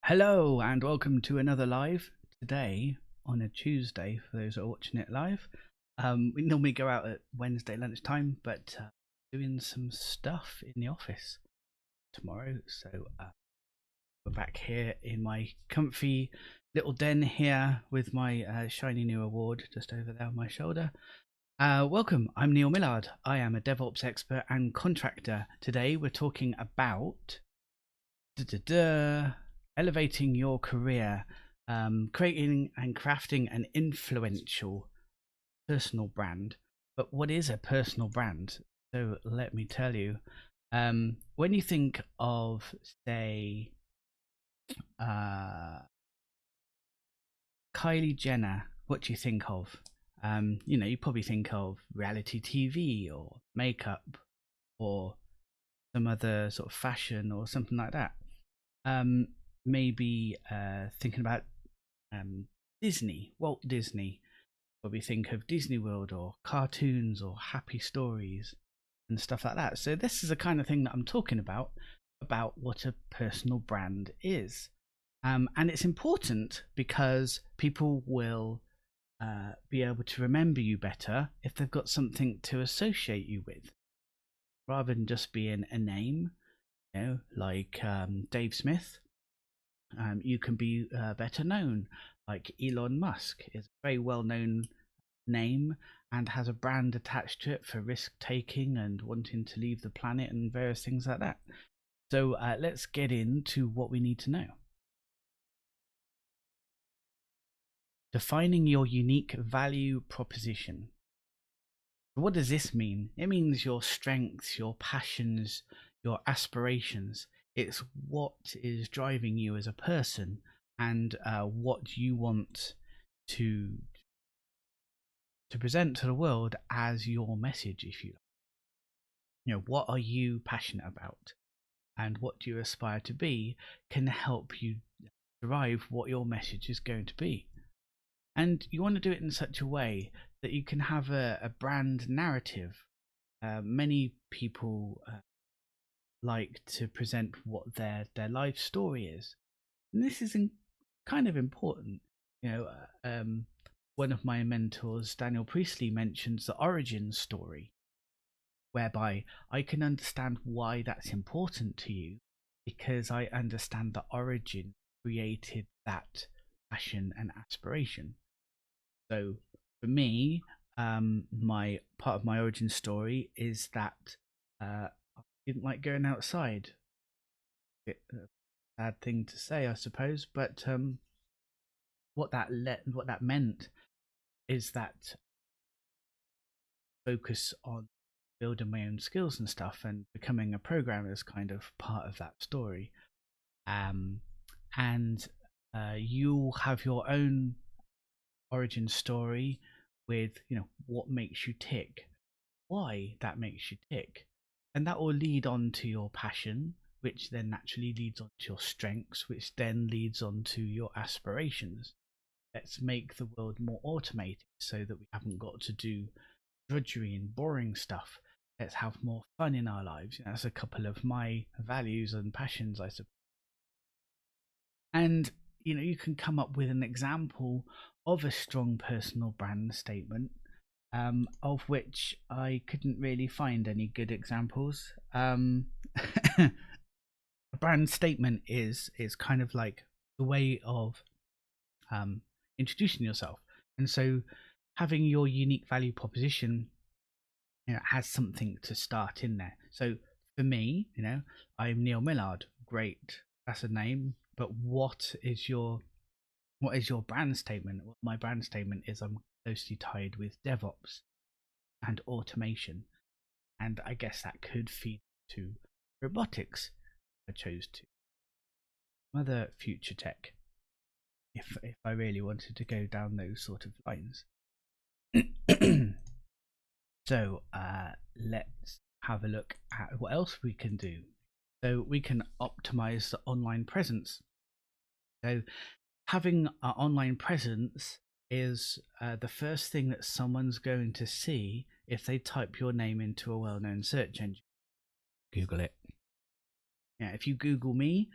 Hello and welcome to another live today on a Tuesday for those who are watching it live. We normally go out at Wednesday lunchtime, but doing some stuff in the office tomorrow. So we're back here in my comfy little den here with my shiny new award just over there on my shoulder. Welcome, I'm Neil Millard. I am a DevOps expert and contractor. Today we're talking about elevating your career, creating and crafting an influential personal brand. But what is a personal brand? So let me tell you. When you think of, say, Kylie Jenner, what do you think of? You probably think of reality TV or makeup or some other sort of fashion or something like that. Maybe thinking about Disney, Walt Disney. Probably think of Disney World or cartoons or happy stories and stuff like that. So this is the kind of thing that I'm talking about what a personal brand is. And it's important because people will be able to remember you better if they've got something to associate you with, rather than just being a name, like Dave Smith. You can be better known, like Elon Musk is a very well-known name and has a brand attached to it for risk-taking and wanting to leave the planet and various things like that. So let's get into what we need to know. Defining your unique value proposition. What does this mean? It means your strengths, your passions, your aspirations. It's what is driving you as a person and what you want to present to the world as your message, if you like. What are you passionate about and what do you aspire to be can help you derive what your message is going to be. And you want to do it in such a way that you can have a brand narrative. Many people like to present what their life story is, and this is kind of important. One of my mentors, Daniel Priestley, mentions the origin story, whereby I can understand why that's important to you because I understand the origin created that passion and aspiration. So for me, my part of my origin story is that I didn't like going outside. A sad thing to say, I suppose, but what that meant is that focus on building my own skills and stuff, and becoming a programmer is kind of part of that story. And you'll have your own origin story with what makes you tick, why that makes you tick, and that will lead on to your passion, which then naturally leads on to your strengths, which then leads on to your aspirations. Let's make the world more automated so that we haven't got to do drudgery and boring stuff. Let's have more fun in our lives. That's a couple of my values and passions, I suppose. And you can come up with an example of a strong personal brand statement, of which I couldn't really find any good examples. A brand statement is kind of like the way of introducing yourself, and so having your unique value proposition has something to start in there. So for me, I'm Neil Millard. Great, that's a name. But what is your brand statement? Well, my brand statement is I'm closely tied with DevOps and automation, and I guess that could feed to robotics. I chose to other future tech if I really wanted to go down those sort of lines. So let's have a look at what else we can do. So we can optimize the online presence. So having an online presence is the first thing that someone's going to see if they type your name into a well-known search engine. Google it. If you Google me,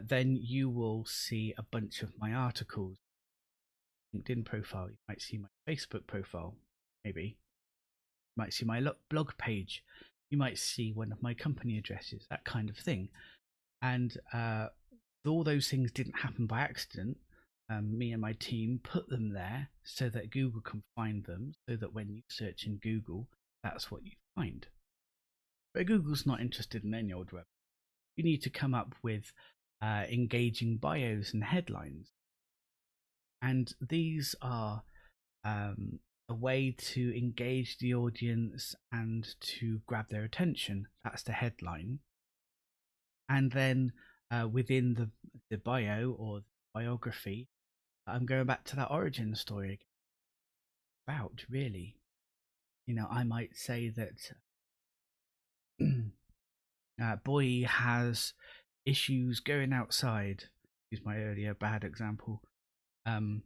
then you will see a bunch of my articles. LinkedIn profile, you might see my Facebook profile, maybe. You might see my blog page. You might see one of my company addresses, that kind of thing. And all those things didn't happen by accident. Me and my team put them there so that Google can find them, so that when you search in Google, that's what you find. But Google's not interested in any old web. You need to come up with engaging bios and headlines. And these are a way to engage the audience and to grab their attention. That's the headline. And then within the bio or the biography, I'm going back to that origin story again. About really, I might say that boy has issues going outside. Use my earlier bad example. And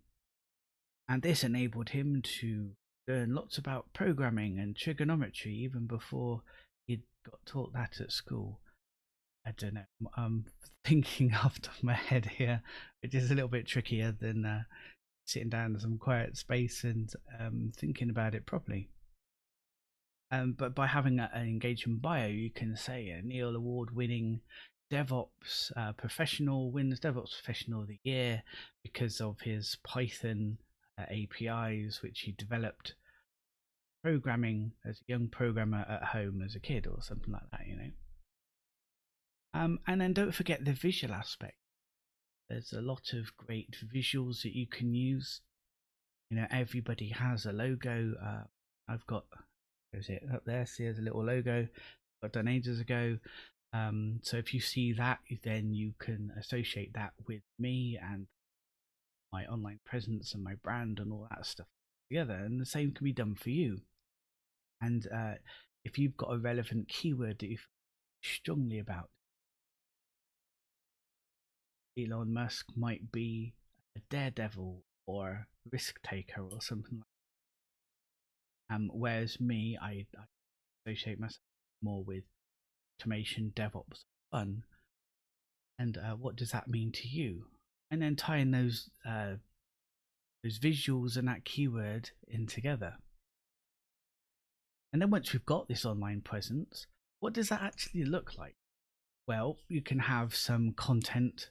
this enabled him to learn lots about programming and trigonometry even before he'd got taught that at school. I don't know. I'm thinking off the top of my head here, which is a little bit trickier than sitting down in some quiet space and thinking about it properly. But by having an engagement bio, you can say a Neil Award-winning DevOps professional wins DevOps Professional of the Year because of his Python APIs, which he developed programming as a young programmer at home as a kid or something like that, And then don't forget the visual aspect. There's a lot of great visuals that you can use. Everybody has a logo. I've got, where's it up there? See, there's a little logo I've done ages ago. So if you see that, then you can associate that with me and my online presence and my brand and all that stuff together. And the same can be done for you. And if you've got a relevant keyword that you feel strongly about, Elon Musk might be a daredevil or risk taker or something like that. Whereas me, I associate myself more with automation, DevOps, fun. And what does that mean to you? And then tying those visuals and that keyword in together. And then once we've got this online presence, what does that actually look like? Well, you can have some content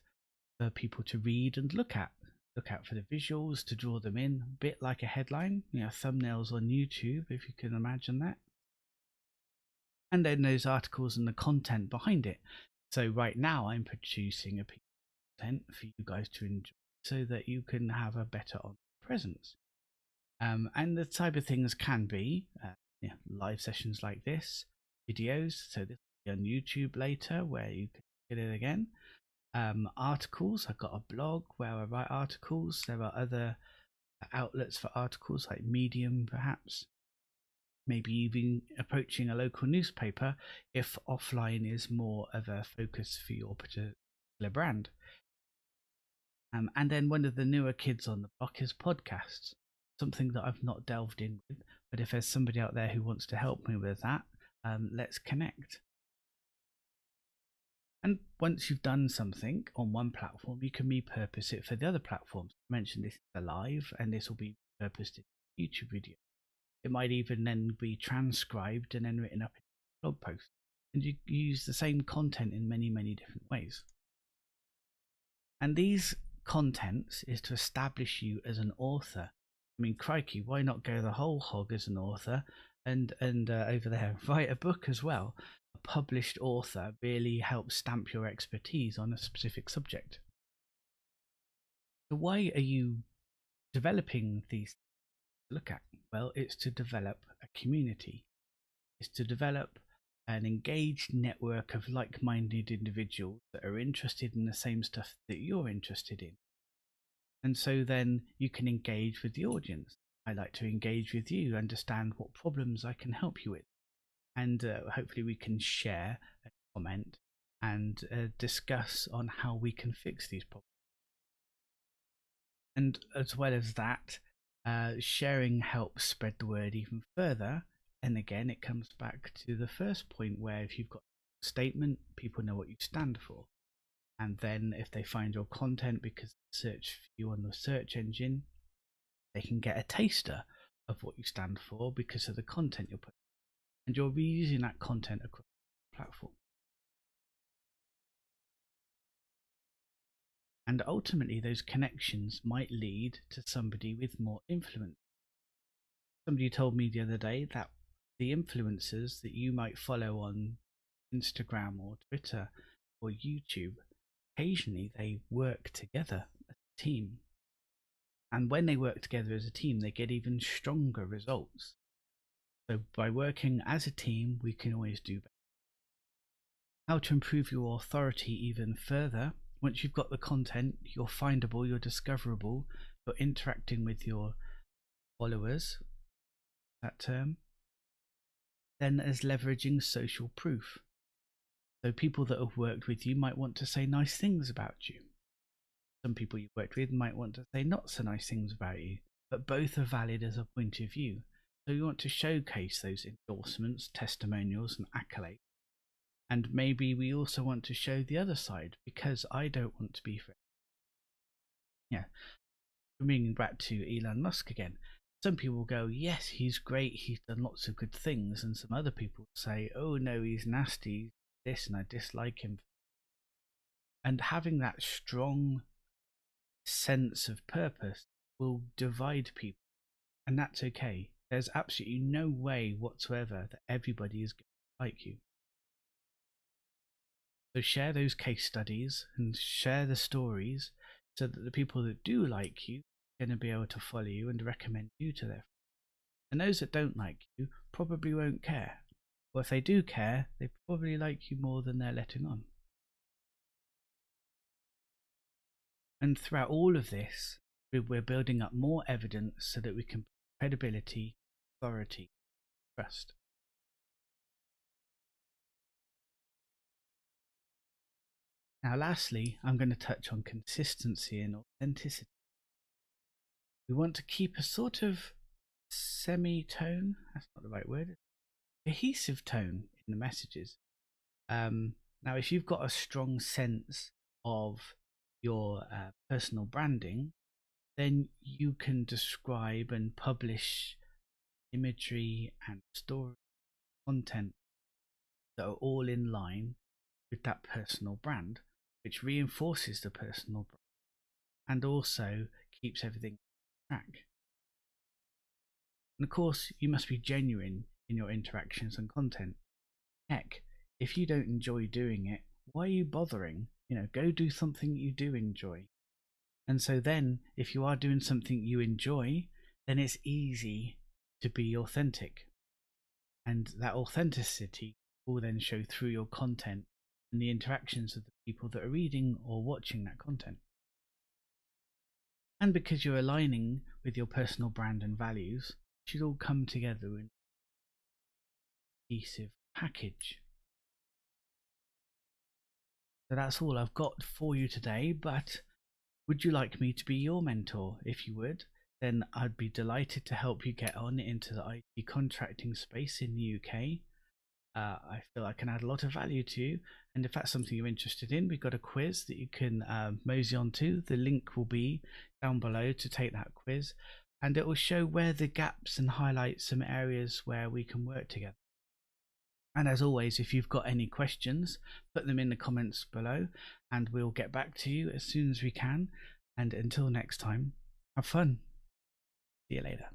for people to read and look at. Look out for the visuals to draw them in, a bit like a headline, thumbnails on YouTube, if you can imagine that. And then those articles and the content behind it. So right now I'm producing a piece of content for you guys to enjoy so that you can have a better online presence. And the type of things can be live sessions like this, videos, so this will be on YouTube later where you can get it again. Articles, I've got a blog where I write articles. There are other outlets for articles like Medium perhaps, maybe even approaching a local newspaper if offline is more of a focus for your particular brand. And then one of the newer kids on the block is podcasts, something that I've not delved in with, but if there's somebody out there who wants to help me with that, let's connect. And once you've done something on one platform, you can repurpose it for the other platforms. I mentioned this is a live, and this will be repurposed in a YouTube video. It might even then be transcribed and then written up in a blog post. And you use the same content in many, many different ways. And these contents is to establish you as an author. I mean, crikey, why not go the whole hog as an author and over there write a book as well? A published author really helps stamp your expertise on a specific subject. So why are you developing these to look at? Well, it's to develop a community. It's to develop an engaged network of like-minded individuals that are interested in the same stuff that you're interested in. And so then you can engage with the audience. I like to engage with you, understand what problems I can help you with. And hopefully we can share a comment and discuss on how we can fix these problems. And as well as that, sharing helps spread the word even further. And again, it comes back to the first point where if you've got a statement, people know what you stand for. And then if they find your content because they search for you on the search engine, they can get a taster of what you stand for because of the content you're putting. And you're reusing that content across the platform. And ultimately, those connections might lead to somebody with more influence. Somebody told me the other day that the influencers that you might follow on Instagram or Twitter or YouTube, occasionally they work together as a team. And when they work together as a team, they get even stronger results. So by working as a team, we can always do better. How to improve your authority even further. Once you've got the content, you're findable, you're discoverable, you're interacting with your followers, that term. Then as leveraging social proof. So people that have worked with you might want to say nice things about you. Some people you've worked with might want to say not so nice things about you, but both are valid as a point of view. So you want to showcase those endorsements, testimonials, and accolades. And maybe we also want to show the other side, because I don't want to be friends. Yeah, bringing back to Elon Musk again. Some people will go, yes, he's great, he's done lots of good things, and some other people say, oh no, he's nasty, this, and I dislike him. And having that strong sense of purpose will divide people, and that's okay. There's absolutely no way whatsoever that everybody is going to like you. So share those case studies and share the stories so that the people that do like you are going to be able to follow you and recommend you to their friends. And those that don't like you probably won't care. Or if they do care, they probably like you more than they're letting on. And throughout all of this, we're building up more evidence so that we can put credibility, authority, trust. Now lastly, I'm going to touch on consistency and authenticity. We want to keep a sort of semitone, that's not the right word, cohesive tone in the messages. Now if you've got a strong sense of your personal branding, then you can describe and publish imagery and story content that are all in line with that personal brand, which reinforces the personal brand and also keeps everything on track. And of course, you must be genuine in your interactions and content. Heck, if you don't enjoy doing it, why are you bothering? Go do something you do enjoy. And so then, if you are doing something you enjoy, then it's easy to be authentic. And that authenticity will then show through your content and the interactions of the people that are reading or watching that content. And because you're aligning with your personal brand and values, it should all come together in a cohesive package. So that's all I've got for you today, but would you like me to be your mentor? If you would, then I'd be delighted to help you get on into the IT contracting space in the UK. I feel I can add a lot of value to you, and if that's something you're interested in, we've got a quiz that you can mosey on to. The link will be down below to take that quiz, and it will show where the gaps and highlight some areas where we can work together. And as always, if you've got any questions, put them in the comments below and we'll get back to you as soon as we can. And until next time, have fun. See you later.